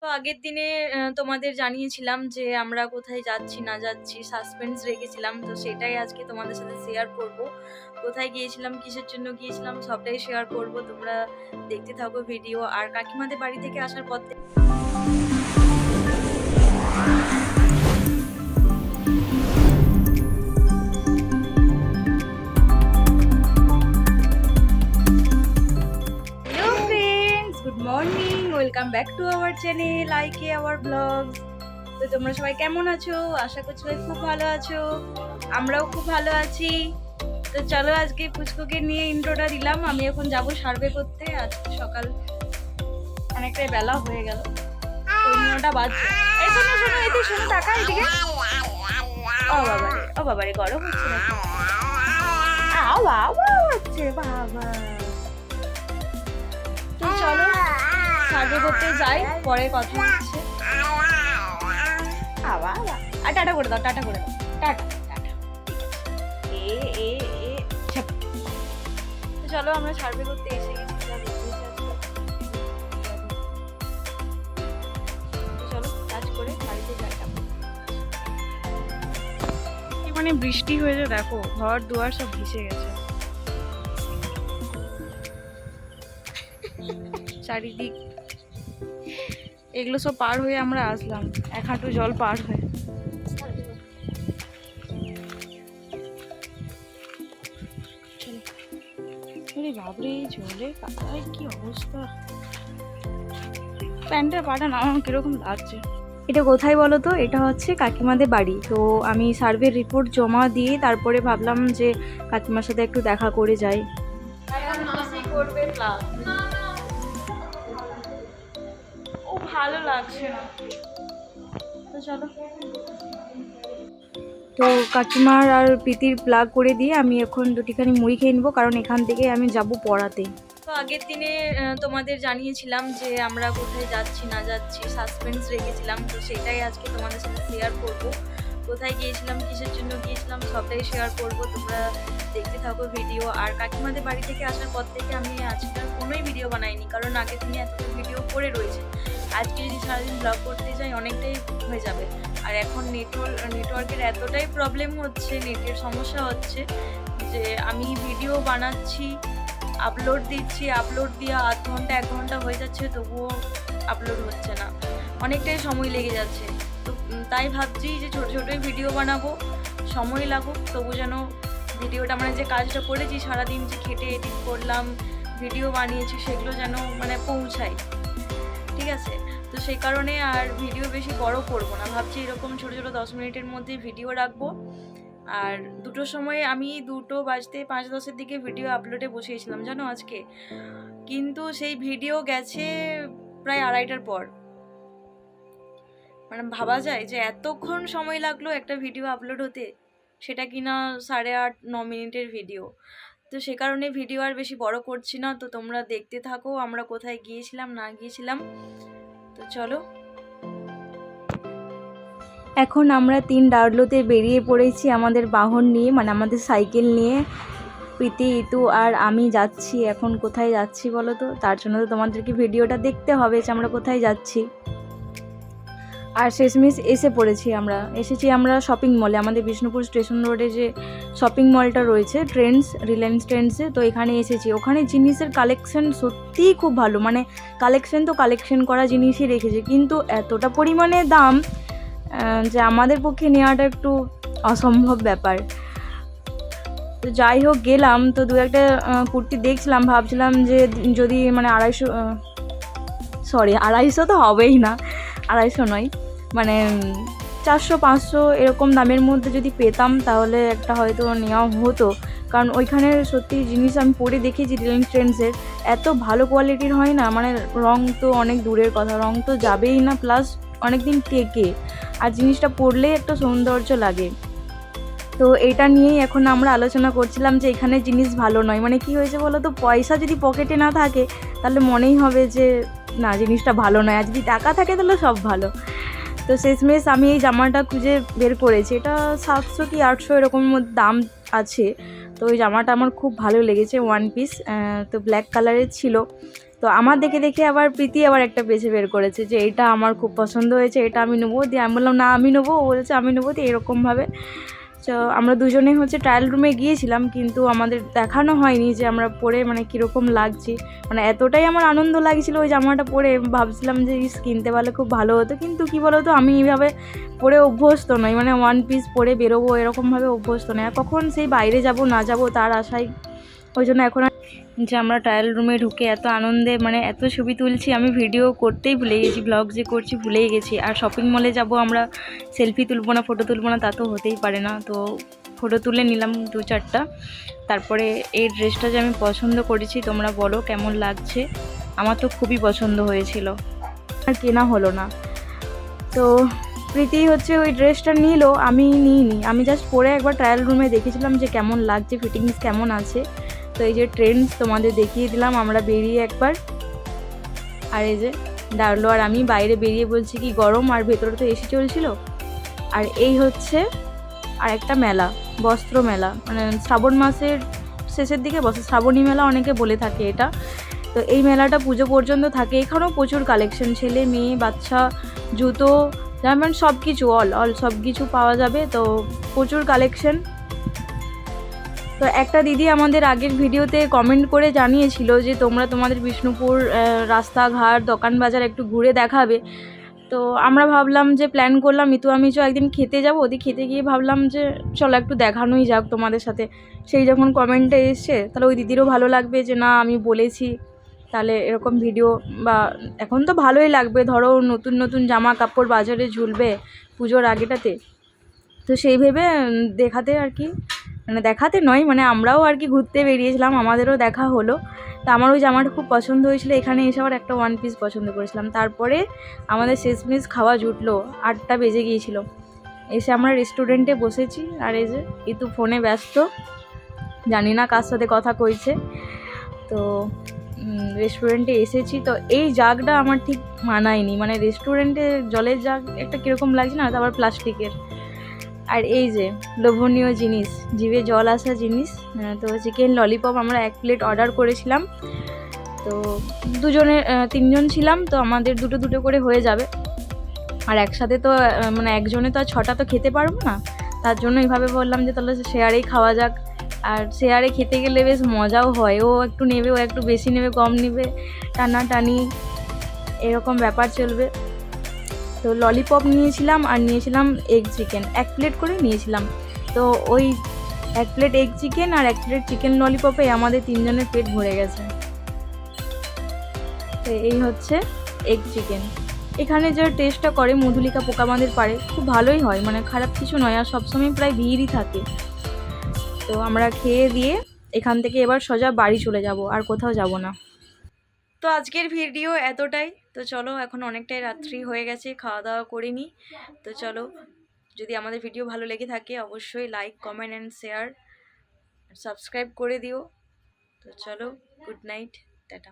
তো আগের দিনে তোমাদের জানিয়েছিলাম যে আমরা কোথায় যাচ্ছি না যাচ্ছি, সাসপেন্স রেখেছিলাম। তো সেটাই আজকে তোমাদের সাথে শেয়ার করব। কোথায় গিয়েছিলাম, কিসের জন্য গিয়েছিলাম, সবটাই শেয়ার করব। তোমরা দেখতে থাকো ভিডিও। আর কাকিমাদের বাড়ি থেকে আসার পর good morning, welcome back to our channel আইকে আওয়ার ব্লগস। তো তোমরা সবাই কেমন আছো? আশা করছি সবাই খুব ভালো আছো, আমরাও খুব ভালো আছি। তো চলো আজকে পুচকুকে নিয়ে ইন্ট্রোটা দিলাম। আমি এখন যাব সার্ভে করতে। আজকে সকাল অনেকটাই বেলা হয়ে গেল, 9টা বাজছে। এই শোনো শোনো, এদিকে শোনো, টাকা এদিকে। ও বাবারে গরম হচ্ছে নাকি? হচ্ছে বাবা। তো চলো সার্ভে করতে যাই, পরে কথা হচ্ছে। আর টাটা করে দাও, টাটা করে দাও, টাটা টাটা। এ এ এ চলো আমরা সার্ভে করতে এসে গেছি। চলো কাজ করে বাড়িতে যাই। মানে বৃষ্টি হয়েছে, দেখো ঘর দুয়ার সব ভিজে গেছে, চারিদিক। এগুলো সব পার হয়ে আমরা আসলাম, এক হাঁটু জল পার হয়ে। বাবরে জলে কাদায় কি অবস্থা! প্যান্টের পাটা না আমার কিরকম লাগছে। এটা কোথায় বলো তো? এটা হচ্ছে কাকিমাদের বাড়ি। তো আমি সার্ভে রিপোর্ট জমা দিয়ে তারপরে ভাবলাম যে কাকিমার সাথে একটু দেখা করে যাই। ও ভালো লাগছে না, তো চলো। তো কাকিমার আর প্রীতির প্লাগ করে দিয়ে আমি এখন দুটিখানি মুড়ি খেয়ে নেবো, কারণ এখান থেকে আমি যাব পড়াতে। তো আগের দিনে তোমাদের জানিয়েছিলাম যে আমরা কোথায় যাচ্ছি না যাচ্ছি, সাসপেন্স রেখেছিলাম। তো সেটাই আজকে তোমাদের সাথে শেয়ার করব। কোথায় গিয়েছিলাম, কিসের জন্য গিয়েছিলাম, সবটাই শেয়ার করব। তোমরা দেখতে থাকো ভিডিও। আর কাকিমাদের বাড়ি থেকে আসার পর থেকে আমি আজকে আর কোনোই ভিডিও বানাইনি, কারণ আগের দিনে এতটা ভিডিও করে রয়েছে। আজকে যদি সারাদিন ব্লগ করতে যাই অনেকটাই হয়ে যাবে। আর এখন নেটওয়ার্কের এতটাই প্রবলেম হচ্ছে, নেটের সমস্যা হচ্ছে যে আমি ভিডিও বানাচ্ছি, আপলোড দিচ্ছি, আপলোড দিয়ে আধ ঘন্টা 1 ঘন্টা হয়ে যাচ্ছে, তবুও আপলোড হচ্ছে না, অনেকটাই সময় লেগে যাচ্ছে। তো তাই ভাবছি যে ছোটো ছোটোই ভিডিও বানাবো, সময় লাগুক তবু যেন ভিডিওটা, মানে যে কাজটা করেছি সারাদিন, যে খেটে এডিট করলাম, ভিডিও বানিয়েছি, সেগুলো যেন মানে পৌঁছায়, ঠিক আছে? তো সেই কারণে আর ভিডিও বেশি বড় করব না, ভাবছি এরকম ছোটো ছোটো 10 মিনিটের মধ্যে ভিডিও রাখবো। আর 2টোর সময় আমি 2টো বাজতে 5-10-এর দিকে ভিডিও আপলোডে বসিয়েছিলাম জানো আজকে, কিন্তু সেই ভিডিও গেছে প্রায় 2:30টার পর। মানে ভাবা যায় যে এতক্ষণ সময় লাগলো একটা ভিডিও আপলোড হতে, সেটা কিনা 8.5-9 মিনিটের ভিডিও। তো সে কারণে ভিডিও আর বেশি বড় করছি না। তো তোমরা দেখতে থাকো আমরা কোথায় গিয়েছিলাম না গিয়েছিলাম। তো চলো, এখন আমরা 3 ডার্লোতে বেরিয়ে পড়েছি আমাদের বাহন নিয়ে, মানে আমাদের সাইকেল নিয়ে। প্রীতি, ইতু আর আমি যাচ্ছি। এখন কোথায় যাচ্ছি বলো তো? তার জন্য তো তোমাদেরকে ভিডিওটা দেখতে হবে যে আমরা কোথায় যাচ্ছি। আর শেষমেশ এসেছি আমরা শপিং মলে, আমাদের বিষ্ণুপুর স্টেশন রোডে যে শপিং মলটা রয়েছে ট্রেন্ডস, রিলায়েন্স ট্রেন্ডসে। তো এখানে এসেছি। ওখানে জিনিসের কালেকশন সত্যিই খুব ভালো, মানে কালেকশন করা জিনিসই রেখেছে, কিন্তু এতটা পরিমাণে দাম যে আমাদের পক্ষে নেওয়াটা একটু অসম্ভব ব্যাপার। তো যাই হোক গেলাম, তো 2-1টা কুর্তি দেখছিলাম, ভাবছিলাম যে যদি মানে 250 তো হবেই না, 250 নয়, মানে 400-500 এরকম দামের মধ্যে যদি পেতাম তাহলে একটা হয়তো নেওয়া হতো। কারণ ওইখানে সত্যি জিনিস আমি পরে দেখেছি রিলায়েন্স ট্রেন্ডসের, এত ভালো কোয়ালিটির হয় না, মানে রং তো অনেক দূরের কথা, রং তো যাবেই না, প্লাস অনেক দিন টেকে, আর জিনিসটা পরলেই একটা সৌন্দর্য লাগে। তো এটা নিয়েই এখন আমরা আলোচনা করছিলাম যে এখানে জিনিস ভালো নয়। মানে কি হয়েছে বলো তো, পয়সা যদি পকেটে না থাকে তাহলে মনেই হবে যে না, জিনিসটা ভালো নয়, আর যদি টাকা থাকে তাহলে সব ভালো। তো শেষমেশ আমি এই জামাটা খুঁজে বের করেছি, এটা 700 কি 800 এরকম দাম আছে। তো ওই জামাটা আমার খুব ভালো লেগেছে, 1 পিস, তো ব্ল্যাক কালারের ছিল। তো আমার দেখে দেখে আবার প্রীতি আবার একটা বেছে বের করেছে যে এটা আমার খুব পছন্দ হয়েছে, এটা আমি নেবো। দিয়ে আমি বললাম না আমি নেবো, ও বলেছে আমি নেবো। দিয়ে এরকমভাবে তো আমরা দুজনে হচ্ছে ট্রায়াল রুমে গিয়েছিলাম, কিন্তু আমাদের দেখানো হয়নি যে আমরা পরে মানে কীরকম লাগছি। মানে এতটাই আমার আনন্দ লাগছিলো ওই জামাটা পরে, ভাবছিলাম যে কিনতে পারলে খুব ভালো হতো। কিন্তু কী বলো তো, আমি এইভাবে পরে অভ্যস্ত নই, মানে ওয়ান পিস পরে বেরোবো এরকমভাবে অভ্যস্ত নয়। আর কখন সেই বাইরে যাব না যাব তার আশায়, ওই জন্য এখন যে আমরা ট্রায়াল রুমে ঢুকে এত আনন্দে মানে এত ছবি তুলছি, আমি ভিডিও করতেই ভুলে গেছি, ব্লগ যে করছি ভুলেই গেছি। আর শপিং মলে যাব আমরা, সেলফি তুলবো না ফটো তুলবো না তা তো হতেই পারে না। তো ফটো তুলে নিলাম 2-4টা। তারপরে এই ড্রেসটা যে আমি পছন্দ করেছি, তোমরা বলো কেমন লাগছে। আমার তো খুবই পছন্দ হয়েছিল, আর কেনা হলো না। তো প্রীতি হচ্ছে ওই ড্রেসটা নিল, আমি নিইনি। আমি জাস্ট পরে একবার ট্রায়াল রুমে দেখেছিলাম যে কেমন লাগছে, ফিটিংস কেমন আছে। তো এই যে ট্রেন্ডস তোমাদের দেখিয়ে দিলাম আমরা বেরিয়ে একবার। আর এই যে ডার্লো আর আমি বাইরে বেরিয়ে বলছি কি গরম, আর ভেতরে তো এসি চলছিল। আর এই হচ্ছে আর একটা মেলা, বস্ত্র মেলা, মানে শ্রাবণ মাসের শেষের দিকে বসে, শ্রাবণী মেলা অনেকে বলে থাকে এটা। তো এই মেলাটা পুজো পর্যন্ত থাকে। এখানেও প্রচুর কালেকশন, ছেলে মেয়ে বাচ্চা, জুতো যেমন সব কিছু অল সব কিছু পাওয়া যাবে। তো প্রচুর কালেকশন। তো একটা দিদি আমাদের আগের ভিডিওতে কমেন্ট করে জানিয়েছিল যে তোমরা তোমাদের বিষ্ণুপুর রাস্তাঘাট দোকান বাজার একটু ঘুরে দেখাবে। তো আমরা ভাবলাম যে প্ল্যান করলাম মিতু আমি একদিন খেতে যাবো, ওদিকে খেতে গিয়ে ভাবলাম যে চলো একটু দেখানোই যাক তোমাদের সাথে। সেই যখন কমেন্টটা এসছে, তাহলে ওই দিদিরও ভালো লাগবে যে না আমি বলেছি, তাহলে এরকম ভিডিও বা এখন তো ভালোই লাগবে। ধরো নতুন নতুন জামা কাপড় বাজারে ঝুলবে পুজোর আগেটাতে, তো সেই ভেবে দেখাতে আর কি, মানে দেখাতে নয়, মানে আমরাও আর কি ঘুরতে বেরিয়েছিলাম, আমাদেরও দেখা হলো। তো আমার ওই জামাটা খুব পছন্দ হয়েছিল, এখানে এসে আবার একটা ওয়ান পিস পছন্দ করেছিলাম। তারপরে আমাদের শেষমেশ খাওয়া জুটলো, 8টা বেজে গিয়েছিল। এসে আমরা রেস্টুরেন্টে বসেছি, আর এই যে ইতু ফোনে ব্যস্ত, জানি না কার সাথে কথা কইছে। তো রেস্টুরেন্টে এসেছি। তো এই জাগটা আমার ঠিক মানায়নি, মানে রেস্টুরেন্টে জলের জাগ একটা কীরকম লাগছে না, তারপর প্লাস্টিকের। আর এই যে লোভনীয় জিনিস, জিভে জল আসা জিনিস, তো চিকেন ললিপপ আমরা 1 প্লেট অর্ডার করেছিলাম। তো দুজনে 3জন ছিলাম, তো আমাদের দুটো দুটো করে হয়ে যাবে। আর একসাথে তো মানে একজনে তো আর 6টা তো খেতে পারবো না, তার জন্য এইভাবে বললাম যে তাহলে শেয়ারেই খাওয়া যাক। আর শেয়ারে খেতে গেলে বেশ মজাও হয়, ও একটু নেবে, ও একটু বেশি নেবে, কম নেবে, টানাটানি এরকম ব্যাপার চলবে। তো ললিপপ নিয়েছিলাম, আর নিয়েছিলাম এগ চিকেন, 1 প্লেট করে নিয়েছিলাম। তো ওই 1 প্লেট এগ চিকেন আর 1 প্লেট চিকেন ললিপপে আমাদের 3জনের পেট ভরে গেছে। তো এই হচ্ছে এগ চিকেন। এখানে যে টেস্টটা করে মধুলিকা পোকামাদের পাড়ে, খুব ভালোই হয়, মানে খারাপ কিছু নয়। আর সবসময় প্রায় ভিড়ই থাকে। তো আমরা খেয়ে দিয়ে এখান থেকে এবার সোজা বাড়ি চলে যাব, আর কোথাও যাব না। তো আজকের ভিডিও এতটাই। তো চলো, এখন অনেকটাই রাত্রি হয়ে গেছে, খাওয়া দাওয়া করে নিই। তো চলো, যদি আমাদের ভিডিও ভালো লেগে থাকে অবশ্যই like comment and share subscribe করে দিও। তো চলো, গুড নাইট, টাটা।